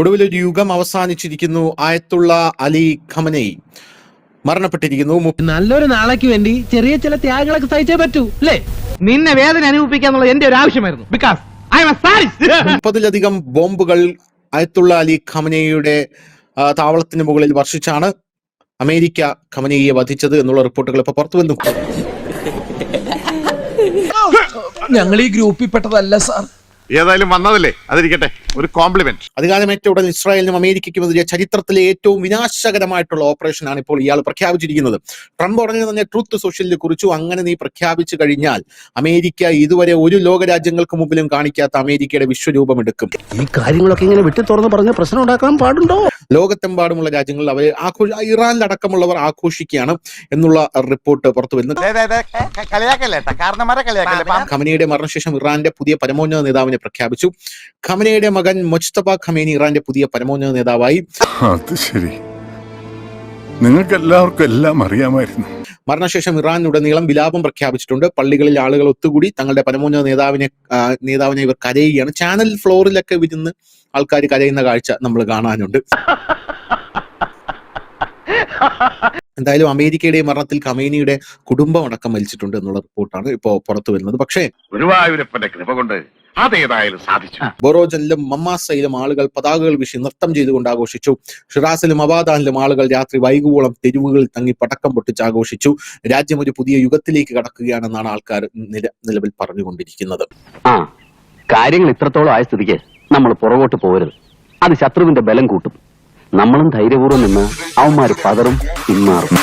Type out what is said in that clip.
ഒടുവിലൊരു യുഗം അവസാനിച്ചിരിക്കുന്നു. ആയത്തുള്ള അലി ഖമനേയി മരണപ്പെട്ടിരിക്കുന്നു. നല്ലൊരു നാളേക്ക് വേണ്ടി ചെറിയ ചില ത്യാഗങ്ങളൊക്കെ സഹിച്ചേ പറ്റൂ അല്ലേ? നിന്നെ വേദന അനുഭവിപ്പിക്കാന്നുള്ളത് എന്റെ ഒരു ആവശ്യമായിരുന്നു. Because I am a sadist. 30-ലധികം ബോംബുകൾ ആയത്തുള്ള അലി ഖമനേയിയുടെ താവളത്തിന് മുകളിൽ വർഷിച്ചാണ് അമേരിക്ക ഖമനേയിയെ വധിച്ചത് എന്നുള്ള റിപ്പോർട്ടുകൾ ഇപ്പൊ പുറത്തു വന്നു. ഞങ്ങൾ ഈ ഗ്രൂപ്പിൽ പെട്ടതല്ല സാർ. ഏതായാലും വന്നതല്ലേ, അതിരിക്കട്ടെ, ഒരു കോംപ്ലിമെന്റ്. അധികാരമേറ്റ ഉടൻ ഇസ്രായേലിനും അമേരിക്കയ്ക്കുമെതിരെ ചരിത്രത്തിലെ ഏറ്റവും വിനാശകരമായിട്ടുള്ള ഓപ്പറേഷനാണ് ഇപ്പോൾ ഇയാൾ പ്രഖ്യാപിച്ചിരിക്കുന്നത്. ട്രംപ് ഉടനെ തന്നെ ട്രൂത്ത് സോഷ്യലിൽ കുറിച്ചു, അങ്ങനെ നീ പ്രഖ്യാപിച്ചു കഴിഞ്ഞാൽ അമേരിക്ക ഇതുവരെ ഒരു ലോകരാജ്യങ്ങൾക്ക് മുമ്പിലും കാണിക്കാത്ത അമേരിക്കയുടെ വിശ്വരൂപം എടുക്കും. ഈ കാര്യങ്ങളൊക്കെ ഇങ്ങനെ വിട്ടു തുറന്ന് പറഞ്ഞ പ്രശ്നം ഉണ്ടാക്കാൻ പാടുണ്ടോ? ലോകത്തെമ്പാടുമുള്ള രാജ്യങ്ങളിൽ അവരെ ഇറാനിലടക്കമുള്ളവർ ആഘോഷിക്കുകയാണ് എന്നുള്ള റിപ്പോർട്ട് പുറത്തു വരുന്നു. ഖമനേയിയുടെ മരണശേഷം ഇറാന്റെ പുതിയ പരമോന്നത നേതാവിനെ പ്രഖ്യാപിച്ചു. ഖമനേയിയുടെ മകൻ മുജ്തബ ഖമേനി ഇറാന്റെ പുതിയ പരമോന്നത നേതാവായി. അത് ശരി, നിങ്ങൾക്ക് എല്ലാവർക്കും എല്ലാം അറിയാമായിരുന്നു. മരണശേഷം ഇറാനുടനീളം വിലാപം പ്രഖ്യാപിച്ചിട്ടുണ്ട്. പള്ളികളിൽ ആളുകൾ ഒത്തുകൂടി തങ്ങളുടെ പരമോന്നത നേതാവിനെ ഇവർ കരയുകയാണ്. ചാനൽ ഫ്ലോറിലൊക്കെ വിരുന്ന് ആൾക്കാർ കരയുന്ന കാഴ്ച നമ്മൾ കാണാനുണ്ട്. എന്തായാലും അമേരിക്കയുടെ മരണത്തിൽ ഖമേനിയുടെ കുടുംബം അടക്കം മരിച്ചിട്ടുണ്ട് എന്നുള്ള റിപ്പോർട്ടാണ് ഇപ്പോൾ പുറത്തു വരുന്നത്. പക്ഷേ ഗുരുവായൂരപ്പന്റെ കൃപ കൊണ്ട് അതേതായാലും സാധിച്ചു. ബൊറോജനിലും മമ്മാസയിലും ആളുകൾ പതാകകൾ വീശി നൃത്തം ചെയ്തുകൊണ്ട് ആഘോഷിച്ചു. ഷിറാസിലും അബാദാനിലും ആളുകൾ രാത്രി വൈകുവോളം തെരുവുകളിൽ തങ്ങി പടക്കം പൊട്ടിച്ച് ആഘോഷിച്ചു. രാജ്യം ഒരു പുതിയ യുഗത്തിലേക്ക് കടക്കുകയാണെന്നാണ് ആൾക്കാർ നിലവിൽ പറഞ്ഞുകൊണ്ടിരിക്കുന്നത്. കാര്യങ്ങൾ ഇത്രത്തോളം ആയ സ്ഥിതിക്ക് നമ്മൾ പുറകോട്ട് പോകരുത്. അത് ശത്രുവിന്റെ ബലം കൂട്ടും. നമ്മളും ധൈര്യപൂർവ്വം നിന്ന് അവന്മാര് പതറും പിന്മാറും.